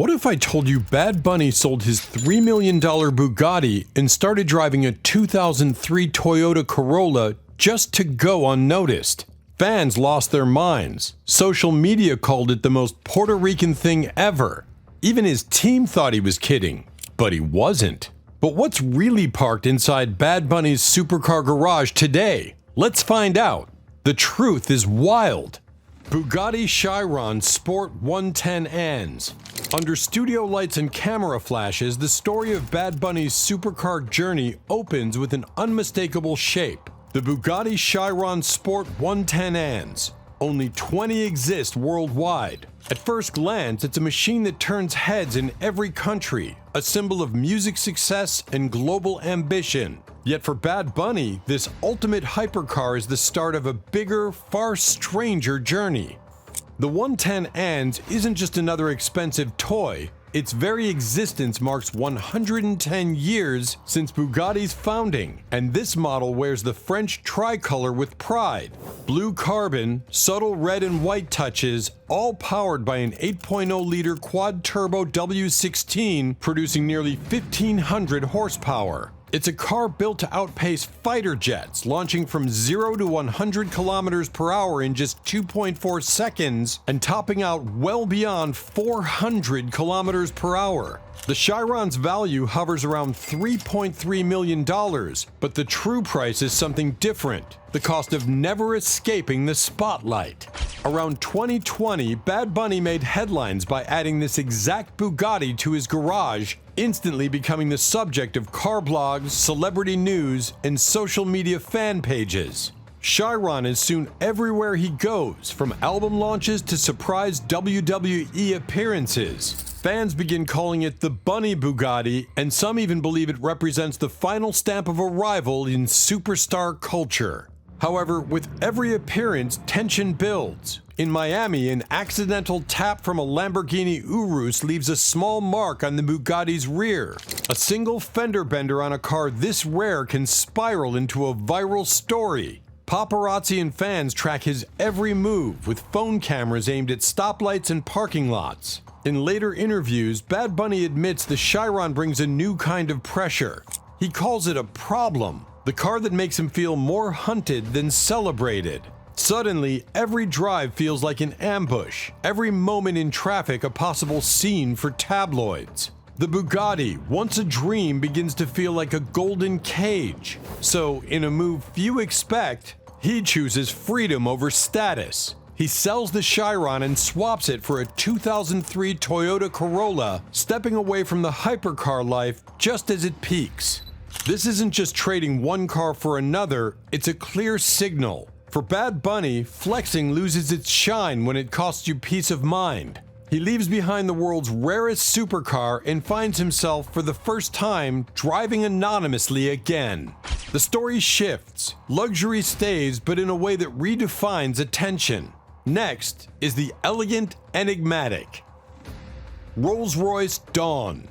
What if I told you Bad Bunny sold his $3 million Bugatti and started driving a 2003 Toyota Corolla just to go unnoticed? Fans lost their minds. Social media called it the most Puerto Rican thing ever. Even his team thought he was kidding, but he wasn't. But what's really parked inside Bad Bunny's supercar garage today? Let's find out. The truth is wild. Bugatti Chiron Sport 110Ns. Under studio lights and camera flashes, the story of Bad Bunny's supercar journey opens with an unmistakable shape. The Bugatti Chiron Sport 110Ns. Only 20 exist worldwide. At first glance, it's a machine that turns heads in every country, a symbol of music success and global ambition. Yet for Bad Bunny, this ultimate hypercar is the start of a bigger, far stranger journey. The 110Ns isn't just another expensive toy. Its very existence marks 110 years since Bugatti's founding, and this model wears the French tricolor with pride. Blue carbon, subtle red and white touches, all powered by an 8.0-liter quad-turbo W16 producing nearly 1,500 horsepower. It's a car built to outpace fighter jets, launching from 0 to 100 kilometers per hour in just 2.4 seconds and topping out well beyond 400 kilometers per hour. The Chiron's value hovers around $3.3 million, but the true price is something different: the cost of never escaping the spotlight. Around 2020, Bad Bunny made headlines by adding this exact Bugatti to his garage, instantly becoming the subject of car blogs, celebrity news, and social media fan pages. Chiron is soon everywhere he goes, from album launches to surprise WWE appearances. Fans begin calling it the Bunny Bugatti, and some even believe it represents the final stamp of arrival in superstar culture. However, with every appearance, tension builds. In Miami, an accidental tap from a Lamborghini Urus leaves a small mark on the Bugatti's rear. A single fender bender on a car this rare can spiral into a viral story. Paparazzi and fans track his every move with phone cameras aimed at stoplights and parking lots. In later interviews, Bad Bunny admits the Chiron brings a new kind of pressure. He calls it a problem, the car that makes him feel more hunted than celebrated. Suddenly, every drive feels like an ambush, every moment in traffic a possible scene for tabloids. The Bugatti, once a dream, begins to feel like a golden cage. So, in a move few expect, he chooses freedom over status. He sells the Chiron and swaps it for a 2003 Toyota Corolla, stepping away from the hypercar life just as it peaks. This isn't just trading one car for another, it's a clear signal. For Bad Bunny, flexing loses its shine when it costs you peace of mind. He leaves behind the world's rarest supercar and finds himself, for the first time, driving anonymously again. The story shifts. Luxury stays, but in a way that redefines attention. Next is the elegant enigmatic Rolls-Royce Dawn.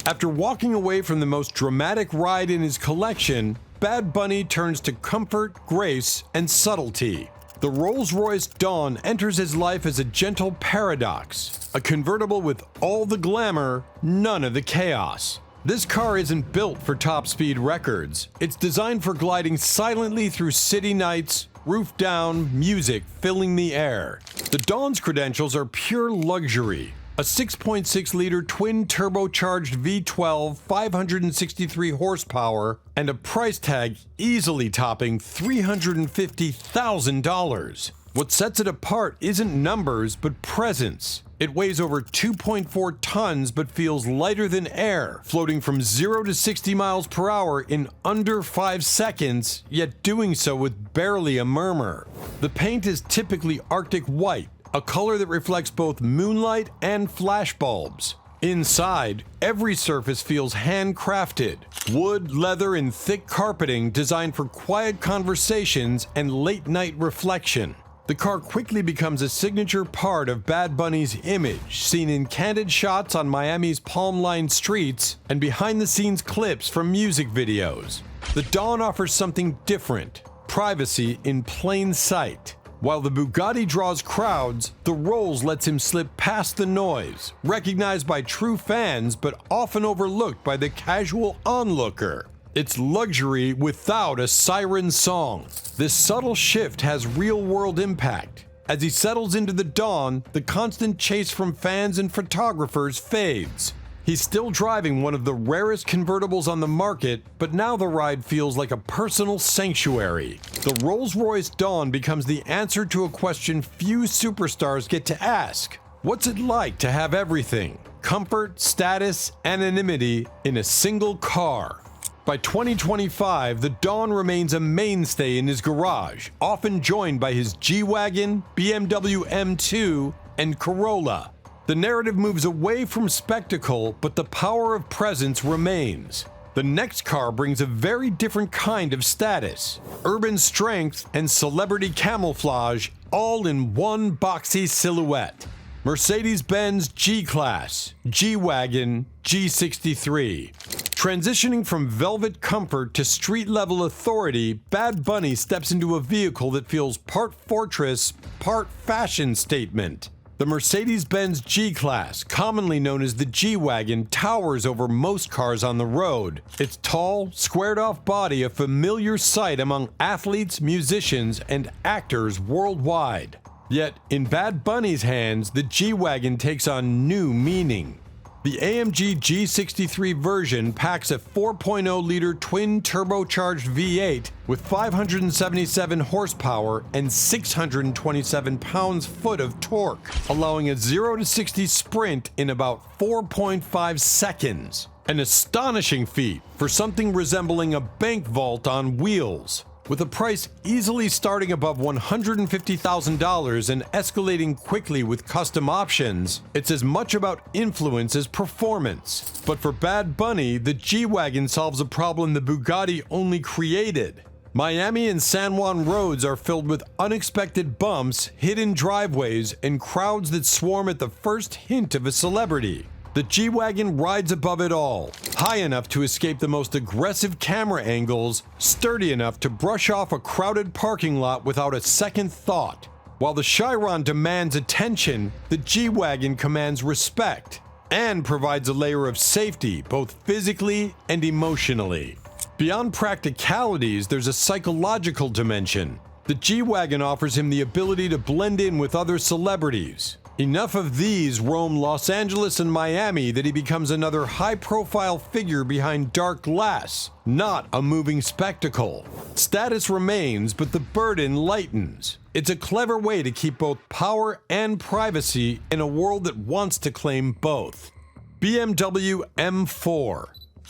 After walking away from the most dramatic ride in his collection, Bad Bunny turns to comfort, grace, and subtlety. The Rolls-Royce Dawn enters his life as a gentle paradox, a convertible with all the glamour, none of the chaos. This car isn't built for top speed records. It's designed for gliding silently through city nights, roof down, music filling the air. The Dawn's credentials are pure luxury. A 6.6-liter twin-turbocharged V12, 563 horsepower, and a price tag easily topping $350,000. What sets it apart isn't numbers, but presence. It weighs over 2.4 tons but feels lighter than air, floating from 0 to 60 miles per hour in under 5 seconds, yet doing so with barely a murmur. The paint is typically Arctic white, a color that reflects both moonlight and flashbulbs. Inside, every surface feels handcrafted. Wood, leather, and thick carpeting designed for quiet conversations and late-night reflection. The car quickly becomes a signature part of Bad Bunny's image, seen in candid shots on Miami's palm-lined streets and behind-the-scenes clips from music videos. The Dawn offers something different: privacy in plain sight. While the Bugatti draws crowds, the Rolls lets him slip past the noise, recognized by true fans but often overlooked by the casual onlooker. It's luxury without a siren song. This subtle shift has real-world impact. As he settles into the dawn, the constant chase from fans and photographers fades. He's still driving one of the rarest convertibles on the market, but now the ride feels like a personal sanctuary. The Rolls-Royce Dawn becomes the answer to a question few superstars get to ask. What's it like to have everything? Comfort, status, anonymity in a single car. By 2025, the Dawn remains a mainstay in his garage, often joined by his G-Wagon, BMW M2, and Corolla. The narrative moves away from spectacle, but the power of presence remains. The next car brings a very different kind of status, urban strength and celebrity camouflage, all in one boxy silhouette. Mercedes-Benz G-Class, G-Wagon, G63. Transitioning from velvet comfort to street-level authority, Bad Bunny steps into a vehicle that feels part fortress, part fashion statement. The Mercedes-Benz G-Class, commonly known as the G-Wagon, towers over most cars on the road. Its tall, squared-off body a familiar sight among athletes, musicians, and actors worldwide. Yet, in Bad Bunny's hands, the G-Wagon takes on new meaning. The AMG G63 version packs a 4.0-liter twin-turbocharged V8 with 577 horsepower and 627 pounds-foot of torque, allowing a 0 to 60 sprint in about 4.5 seconds. An astonishing feat for something resembling a bank vault on wheels. With a price easily starting above $150,000 and escalating quickly with custom options, it's as much about influence as performance. But for Bad Bunny, the G-Wagon solves a problem the Bugatti only created. Miami and San Juan roads are filled with unexpected bumps, hidden driveways, and crowds that swarm at the first hint of a celebrity. The G-Wagon rides above it all, high enough to escape the most aggressive camera angles, sturdy enough to brush off a crowded parking lot without a second thought. While the Chiron demands attention, the G-Wagon commands respect and provides a layer of safety, both physically and emotionally. Beyond practicalities, there's a psychological dimension. The G-Wagon offers him the ability to blend in with other celebrities. Enough of these roam Los Angeles and Miami that he becomes another high-profile figure behind dark glass, not a moving spectacle. Status remains, but the burden lightens. It's a clever way to keep both power and privacy in a world that wants to claim both. BMW M4.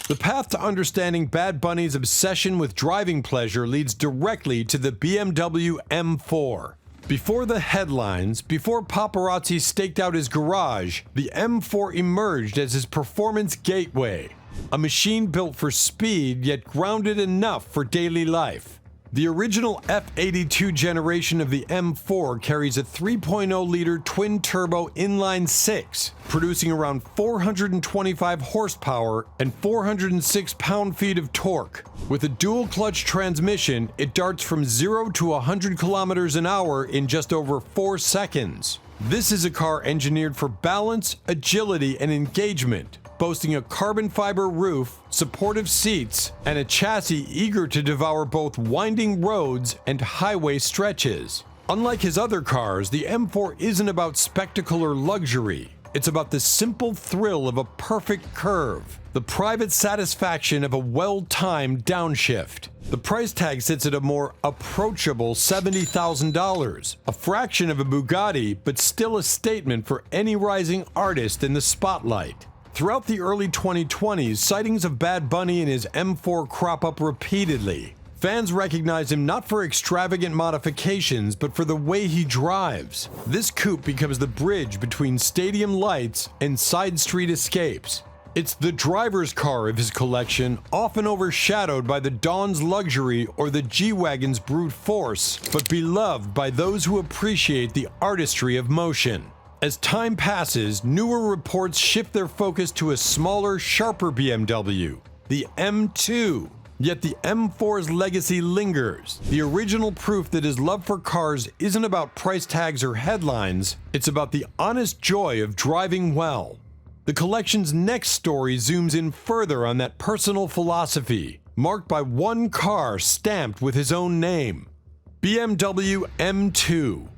The path to understanding Bad Bunny's obsession with driving pleasure leads directly to the BMW M4. Before the headlines, before paparazzi staked out his garage, the M4 emerged as his performance gateway. A machine built for speed, yet grounded enough for daily life. The original F82 generation of the M4 carries a 3.0-liter twin-turbo inline-six, producing around 425 horsepower and 406 pound-feet of torque. With a dual-clutch transmission, it darts from 0 to 100 kilometers an hour in just over 4 seconds. This is a car engineered for balance, agility, and engagement, boasting a carbon fiber roof, supportive seats, and a chassis eager to devour both winding roads and highway stretches. Unlike his other cars, the M4 isn't about spectacle or luxury. It's about the simple thrill of a perfect curve, the private satisfaction of a well-timed downshift. The price tag sits at a more approachable $70,000, a fraction of a Bugatti, but still a statement for any rising artist in the spotlight. Throughout the early 2020s, sightings of Bad Bunny and his M4 crop up repeatedly. Fans recognize him not for extravagant modifications, but for the way he drives. This coupe becomes the bridge between stadium lights and side street escapes. It's the driver's car of his collection, often overshadowed by the Dawn's luxury or the G-Wagon's brute force, but beloved by those who appreciate the artistry of motion. As time passes, newer reports shift their focus to a smaller, sharper BMW, the M2. Yet the M4's legacy lingers, the original proof that his love for cars isn't about price tags or headlines, it's about the honest joy of driving well. The collection's next story zooms in further on that personal philosophy, marked by one car stamped with his own name: BMW M2.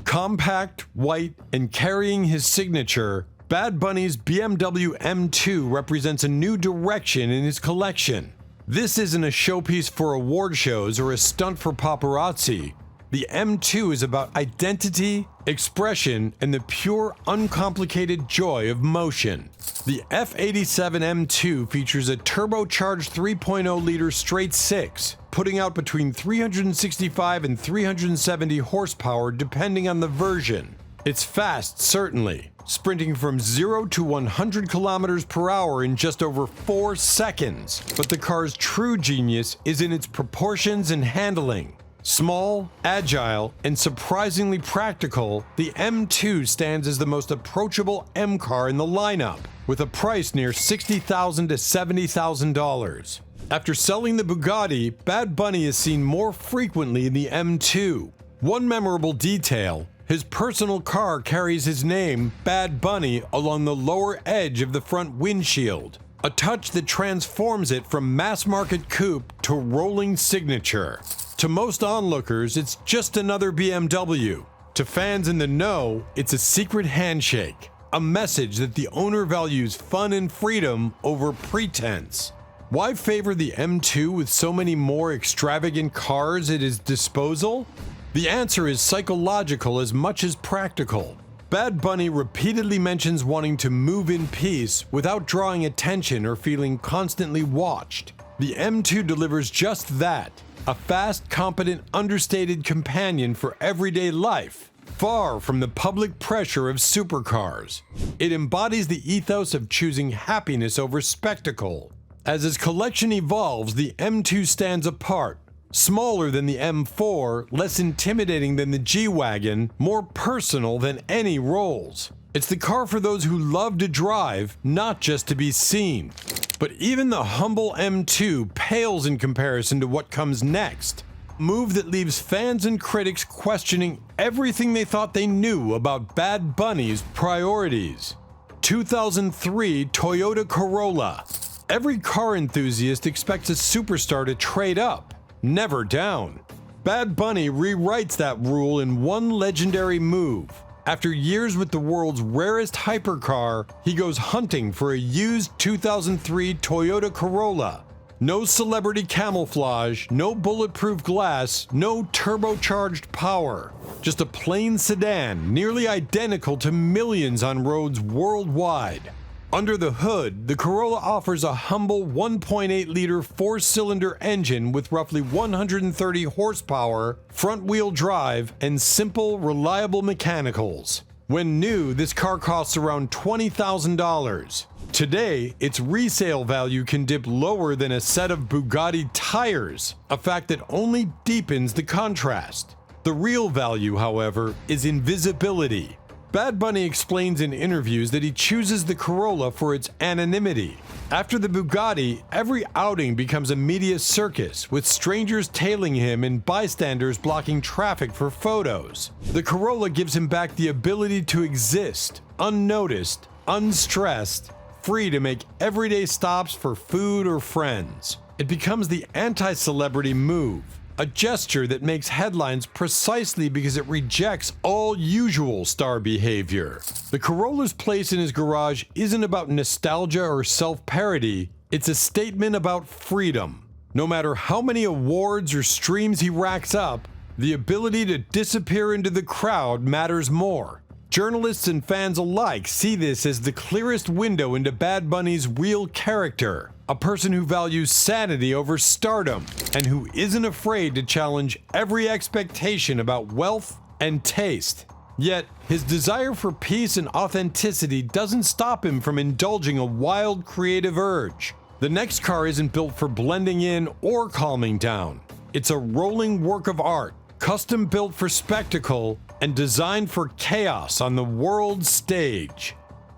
Compact, white, and carrying his signature, Bad Bunny's BMW M2 represents a new direction in his collection. This isn't a showpiece for award shows or a stunt for paparazzi. The M2 is about identity, expression, and the pure, uncomplicated joy of motion. The F87 M2 features a turbocharged 3.0-liter straight six, putting out between 365 and 370 horsepower depending on the version. It's fast, certainly, sprinting from 0 to 100 kilometers per hour in just over 4 seconds. But the car's true genius is in its proportions and handling. Small, agile, and surprisingly practical, the M2 stands as the most approachable M car in the lineup, with a price near $60,000 to $70,000. After selling the Bugatti, Bad Bunny is seen more frequently in the M2. One memorable detail: his personal car carries his name, Bad Bunny, along the lower edge of the front windshield, a touch that transforms it from mass-market coupe to rolling signature. To most onlookers, it's just another BMW. To fans in the know, it's a secret handshake, a message that the owner values fun and freedom over pretense. Why favor the M2 with so many more extravagant cars at his disposal? The answer is psychological as much as practical. Bad Bunny repeatedly mentions wanting to move in peace without drawing attention or feeling constantly watched. The M2 delivers just that, a fast, competent, understated companion for everyday life, far from the public pressure of supercars. It embodies the ethos of choosing happiness over spectacle. As his collection evolves, the M2 stands apart. Smaller than the M4, less intimidating than the G-Wagon, more personal than any Rolls. It's the car for those who love to drive, not just to be seen. But even the humble M2 pales in comparison to what comes next. A move that leaves fans and critics questioning everything they thought they knew about Bad Bunny's priorities. 2003 Toyota Corolla. Every car enthusiast expects a superstar to trade up, never down. Bad Bunny rewrites that rule in one legendary move. After years with the world's rarest hypercar, he goes hunting for a used 2003 Toyota Corolla. No celebrity camouflage, no bulletproof glass, no turbocharged power. Just a plain sedan, nearly identical to millions on roads worldwide. Under the hood, the Corolla offers a humble 1.8-liter four-cylinder engine with roughly 130 horsepower, front-wheel drive, and simple, reliable mechanicals. When new, this car costs around $20,000. Today, its resale value can dip lower than a set of Bugatti tires, a fact that only deepens the contrast. The real value, however, is in visibility. Bad Bunny explains in interviews that he chooses the Corolla for its anonymity. After the Bugatti, every outing becomes a media circus, with strangers tailing him and bystanders blocking traffic for photos. The Corolla gives him back the ability to exist, unnoticed, unstressed, free to make everyday stops for food or friends. It becomes the anti-celebrity move. A gesture that makes headlines precisely because it rejects all usual star behavior. The Corolla's place in his garage isn't about nostalgia or self-parody, it's a statement about freedom. No matter how many awards or streams he racks up, the ability to disappear into the crowd matters more. Journalists and fans alike see this as the clearest window into Bad Bunny's real character. A person who values sanity over stardom, and who isn't afraid to challenge every expectation about wealth and taste. Yet, his desire for peace and authenticity doesn't stop him from indulging a wild creative urge. The next car isn't built for blending in or calming down. It's a rolling work of art, custom built for spectacle and designed for chaos on the world stage.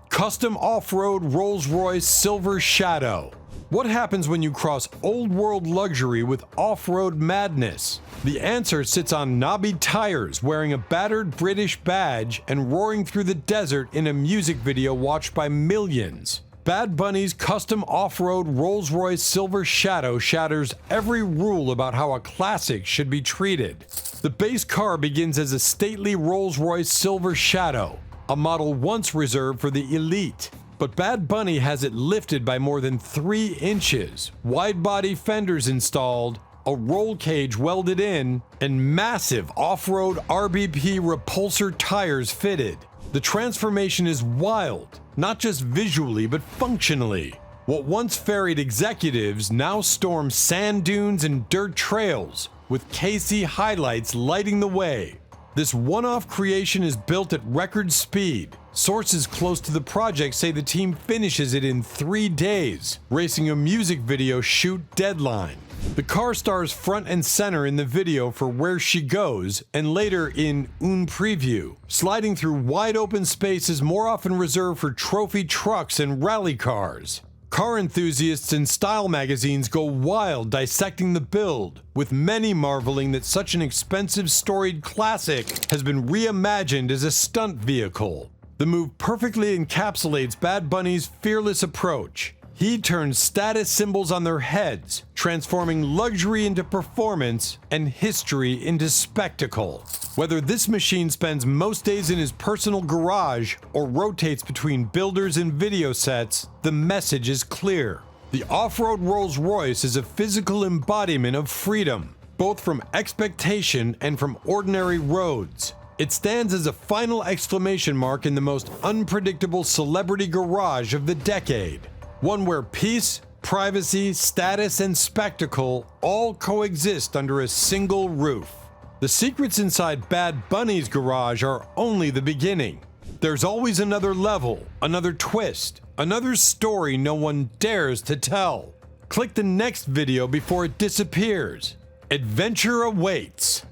Custom off-road Rolls-Royce Silver Shadow. What happens when you cross old world luxury with off-road madness? The answer sits on knobby tires, wearing a battered British badge and roaring through the desert in a music video watched by millions. Bad Bunny's custom off-road Rolls-Royce Silver Shadow shatters every rule about how a classic should be treated. The base car begins as a stately Rolls-Royce Silver Shadow, a model once reserved for the elite. But Bad Bunny has it lifted by more than 3 inches, wide-body fenders installed, a roll cage welded in, and massive off-road RBP repulsor tires fitted. The transformation is wild, not just visually but functionally. What once ferried executives now storm sand dunes and dirt trails, with KC highlights lighting the way. This one-off creation is built at record speed. Sources close to the project say the team finishes it in 3 days, racing a music video shoot deadline. The car stars front and center in the video for Where She Goes, and later in Un Preview, sliding through wide open spaces more often reserved for trophy trucks and rally cars. Car enthusiasts and style magazines go wild dissecting the build, with many marveling that such an expensive storied classic has been reimagined as a stunt vehicle. The move perfectly encapsulates Bad Bunny's fearless approach. He turns status symbols on their heads, transforming luxury into performance and history into spectacle. Whether this machine spends most days in his personal garage or rotates between builders and video sets, the message is clear. The off-road Rolls-Royce is a physical embodiment of freedom, both from expectation and from ordinary roads. It stands as a final exclamation mark in the most unpredictable celebrity garage of the decade. One where peace, privacy, status, and spectacle all coexist under a single roof. The secrets inside Bad Bunny's garage are only the beginning. There's always another level, another twist, another story no one dares to tell. Click the next video before it disappears. Adventure awaits.